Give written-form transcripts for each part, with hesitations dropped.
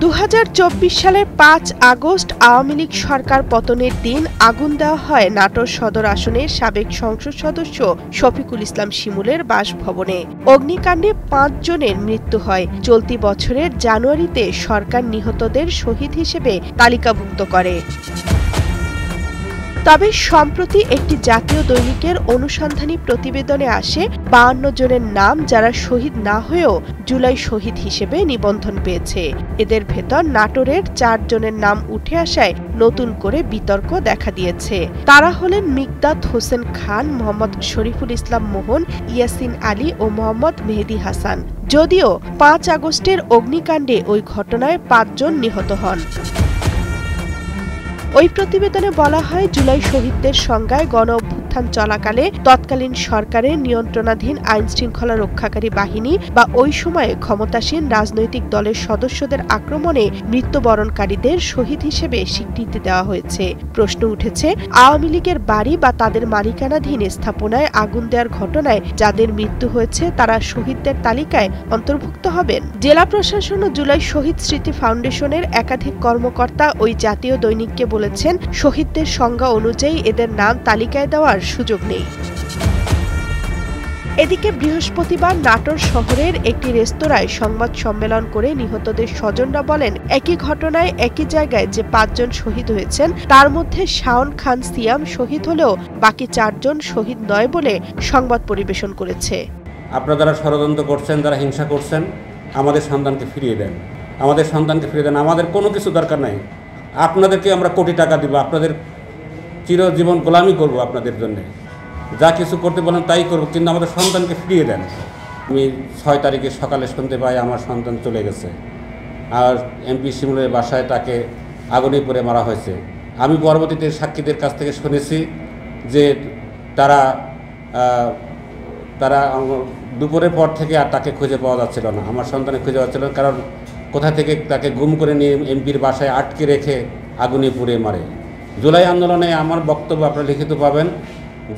2024 সালের 5 আগস্ট আওয়ামী লীগ সরকার পতনের দিন আগুন দেওয়া হয় নাটোর সদর আসনের সাবেক সংসদ সদস্য শফিকুল ইসলাম শিমুলের বাসভবনে। অগ্নিকাণ্ডে 5 জনের মৃত্যু হয়। চলতি বছরের জানুয়ারিতে সরকার নিহতদের শহীদ হিসেবে তালিকাভুক্ত করে। তবে সম্প্রতি একটি জাতীয় দৈনিকের অনুসন্ধানী প্রতিবেদনে আসে 52 জনের নাম যারা শহীদ না হয়েও জুলাই শহীদ হিসেবে নিবন্ধন পেয়েছে। এদের ভেতর নাটোরের 4 জনের নাম উঠে আসায় নতুন করে বিতর্ক দেখা দিয়েছে। তারা হলেন মিকদাদ হোসেন খান, মোহাম্মদ শরীফুল ইসলাম মোহন, ইয়াসিন আলী ও মোহাম্মদ মেহেদী হাসান। যদিও 5 আগস্টের অগ্নিকাণ্ডে ওই ঘটনায় 5 জন নিহত হন। ওই প্রতিবেদনে বলা হয়, জুলাই শহীদদের সংজ্ঞায় গণ অভ্যুত্থান চলাকালে তৎকালীন সরকারের নিয়ন্ত্রণাধীন আইন শৃঙ্খলা রক্ষাকারী বাহিনী বা ওই সময়ে ক্ষমতাসীন রাজনৈতিক দলের সদস্যদের আক্রমণে মৃত্যুবরণকারীদের শহীদ হিসেবে স্বীকৃতি দেওয়া হয়েছে। প্রশ্ন উঠেছে, আওয়ামী লীগের বাড়ি বা তাদের মালিকানাধীন স্থাপনায় আগুন দেওয়ার ঘটনায় যাদের মৃত্যু হয়েছে তারা শহীদদের তালিকায় অন্তর্ভুক্ত হবেন। জেলা প্রশাসন ও জুলাই শহীদ স্মৃতি ফাউন্ডেশনের একাধিক কর্মকর্তা ওই জাতীয় দৈনিককে বলেছেন, শহীদদের সংজ্ঞা অনুযায়ী এদের নাম তালিকায় দেওয়ার সুযোগ নেই। এদিকে বৃহস্পতিবার নাটোর শহরের একটি রেস্তোরাঁয় সংবাদ সম্মেলন করে নিহতদের স্বজনরা বলেন, একই ঘটনায় একই জায়গায় যে 5 জন শহীদ হয়েছেন তার মধ্যে শাওন খান সিয়াম শহীদ হলেও বাকি 4 জন শহীদ নয় বলে সংবাদ পরিবেশন করেছে। আপনারা যারা ষড়যন্ত্র করছেন, যারা হিংসা করছেন, আমাদের সন্তানকে ফিরিয়ে দেন, আমাদের সন্তানকে ফিরিয়ে দেন। আমাদের কোনো কিছু দরকার নাই। আপনাদেরকে আমরা কোটি টাকা দিব, আপনাদের চিরজীবন গোলামি করব, আপনাদের জন্য যা কিছু করতে বলেন তাই করব, কিন্তু আমাদের সন্তানকে ফিরিয়ে দেন। আমি 6 তারিখে সকালে শুনতে পাই আমার সন্তান চলে গেছে, আর এমপি শিমুলের বাসায় তাকে আগুনে পুড়ে মারা হয়েছে। আমি পরবর্তীতে সাক্ষীদের কাছ থেকে শুনেছি যে তারা দুপুরের পর থেকে আর তাকে খুঁজে পাওয়া যাচ্ছিল না, আমার সন্তানে খুঁজে পাচ্ছিল না, কারণ কোথা থেকে তাকে গুম করে নিয়ে এমপির বাসায় আটকে রেখে আগুনে পুড়ে মারে। জুলাই আন্দোলনে আমার বক্তব্য আপনারা লিখিত পাবেন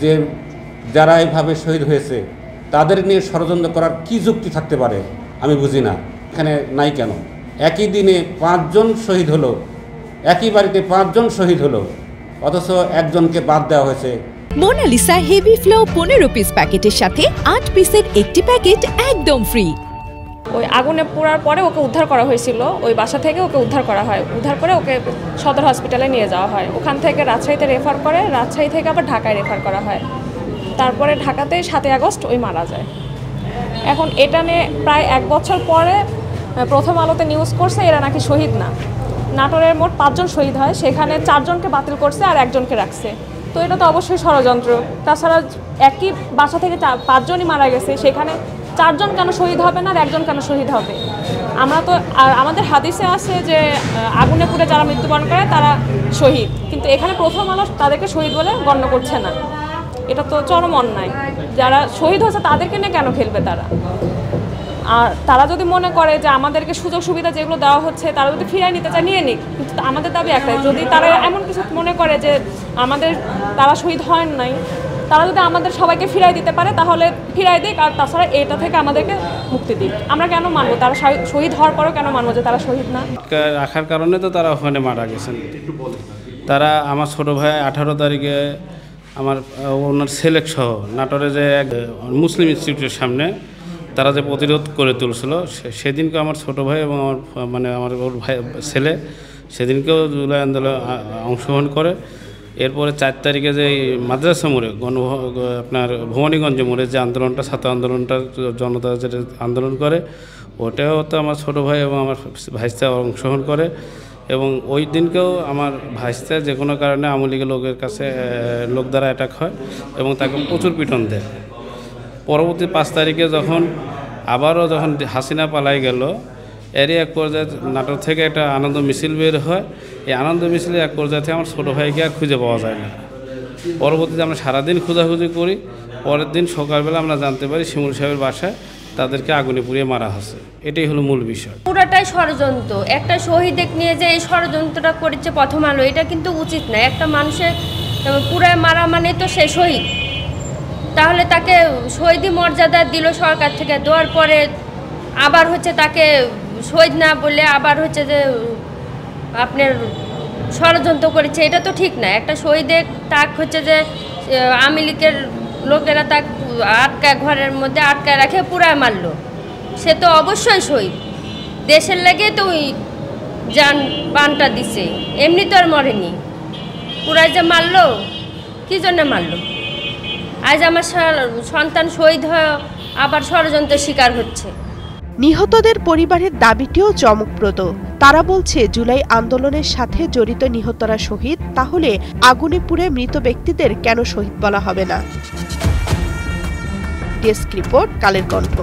যে যারা এইভাবে শহীদ হয়েছে তাদের নিয়ে ষড়যন্ত্র করার কি যুক্তি থাকতে পারে আমি বুঝি না। এখানে নাই কেন? একই দিনে 5 জন শহীদ হলো, একই বাড়িতে 5 জন শহীদ হলো, অথচ একজনকে বাদ দেওয়া হয়েছে। মোনালিসা হেভি ফ্লো 15 পিস প্যাকেটের সাথে 8 পিসের একটি প্যাকেট একদম ফ্রি। ওই আগুনে পোড়ার পরে ওকে উদ্ধার করা হয়েছিল, ওই বাসা থেকে ওকে উদ্ধার করা হয়, উদ্ধার করে ওকে সদর হসপিটালে নিয়ে যাওয়া হয়। ওখান থেকে রাজশাহীতে রেফার করে, রাজশাহী থেকে আবার ঢাকায় রেফার করা হয়। তারপরে ঢাকাতে 7 আগস্ট ওই মারা যায়। এখন এটা নিয়ে প্রায় 1 বছর পরে প্রথম আলোতে নিউজ করছে এরা নাকি শহীদ না। নাটোরের মোট 5 জন শহীদ হয়, সেখানে 4 জনকে বাতিল করছে আর 1 জনকে রাখছে। তো এটা তো অবশ্যই ষড়যন্ত্র। তাছাড়া একই বাসা থেকে 5 জনই মারা গেছে, সেখানে 4 জন কেন শহীদ হবে না আর 1 জন কেন শহীদ হবে? আমরা তো আর আমাদের হাদিসে আছে যে আগুনে পুড়ে যারা মৃত্যুবরণ করে তারা শহীদ, কিন্তু এখানে প্রথম আলো তাদেরকে শহীদ বলে গণ্য করছে না। এটা তো চরম অন্যায়। যারা শহীদ হয়েছে তাদেরকে নিয়ে কেন খেলবে তারা? আর তারা যদি মনে করে যে আমাদেরকে সুযোগ সুবিধা যেগুলো দেওয়া হচ্ছে তারা যদি ফিরিয়ে নিতে চায় নিয়ে নিক, কিন্তু আমাদের দাবি একটাই, যদি তারা এমন কিছু মনে করে যে তারা শহীদ হয় নাই, তারা যদি আমাদের সবাইকে ফিরাই দিতে পারে তাহলে ফিরাই দিক, আর তাছাড়া এটা থেকে আমাদেরকে মুক্তি দিক। আমরা কেন মানবো তারা শহীদ হওয়ার পরেও কেন মানবো যে তারা শহীদ না? রাখার কারণে তো তারা ওখানে মারা গেছেন। তারা আমার ছোটো ভাই 18 তারিখে আমার ওনার ছেলেক সহ নাটোরে যে এক মুসলিম ইনস্টিটিউটের সামনে তারা যে প্রতিরোধ করে তুলছিল, সেদিনকে আমার ছোটো ভাই এবং আমার ওর ভাই ছেলে সেদিনকেও জুলাই আন্দোলনে অংশগ্রহণ করে। এরপরে 4 তারিখে যে মাদ্রাসা মোড়ে আপনার ভবানীগঞ্জ মোড়ে যে আন্দোলনটা, ছাত্র আন্দোলনটা জনতা যেটা আন্দোলন করে, ওটাও তো আমার ছোটো ভাই এবং আমার ভাইস্তা অংশগ্রহণ করে। এবং ওই দিনকেও আমার ভাইস্তা যে কোনো কারণে আওয়ামী লীগের লোকের কাছে লোক দ্বারা অ্যাটাক হয় এবং তাকে প্রচুর পিটন দেয়। পরবর্তী 5 তারিখে যখন হাসিনা পালাই গেল, এরই এক পর্যায়ে নাটোর থেকে একটা আনন্দ মিছিল বের হয়। এই আনন্দ মিছিলে এক পর্যায়ে থেকে আমার ছোটো ভাইকে আর খুঁজে পাওয়া যায় না। পরবর্তীতে আমরা সারাদিন খোঁজাখুঁজি করি। পরের দিন সকালবেলা আমরা জানতে পারি শিমুল সাহেবের বাসায় তাদেরকে আগুনে পুড়িয়ে মারা হয়েছে। এটাই হলো মূল বিষয়। পুরোটাই ষড়যন্ত্র। একটা শহীদকে নিয়ে যে এই ষড়যন্ত্রটা করেছে প্রথম আলো, এটা কিন্তু উচিত না। একটা মানুষের পুরায় মারা মানে তো সে শহীদ, তাহলে তাকে শহীদি মর্যাদা দিল সরকার থেকে, দেওয়ার পরে আবার তাকে শহীদ না বলে আবার হচ্ছে যে আপনার ষড়যন্ত্র করেছে, এটা তো ঠিক না। একটা শহীদের তাক হচ্ছে যে আওয়ামী লীগের লোকেরা তাক আটকায়, ঘরের মধ্যে আটকায় রাখে পুরায় মারলো, সে তো অবশ্যই শহীদ। দেশের লেগে তো ওই যান পানটা দিছে, এমনি তো আর মরেনি। পুরাই যে মারলো, কী জন্য মারলো? আজ আমার সন্তান শহীদ হয়ে আবার ষড়যন্ত্রের শিকার হচ্ছে। নিহতদের পরিবারের দাবিটিও চমকপ্রদ। তারা বলছে, জুলাই আন্দোলনের সাথে জড়িত নিহতরা শহীদ, তাহলে আগুনে পুড়ে মৃত ব্যক্তিদের কেন শহীদ বলা হবে না? Desk report, Kaler Kantho.